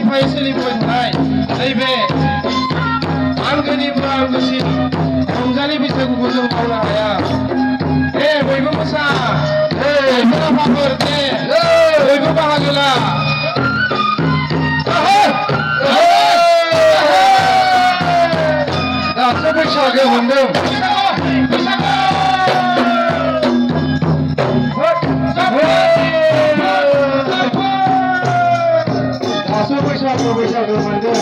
गोदोनिफ्राय सोलिबोबाय थानाय नैबे आंगोनिबो आंगोसिन रंजालि बैसागुखौ जों मावनो हाया। दे बयबो मोसा, मुलाम्फाफोर दे बयबो बाहागो ला। दासो बैसागो मोनदों। दासो बैसागो मोनदों।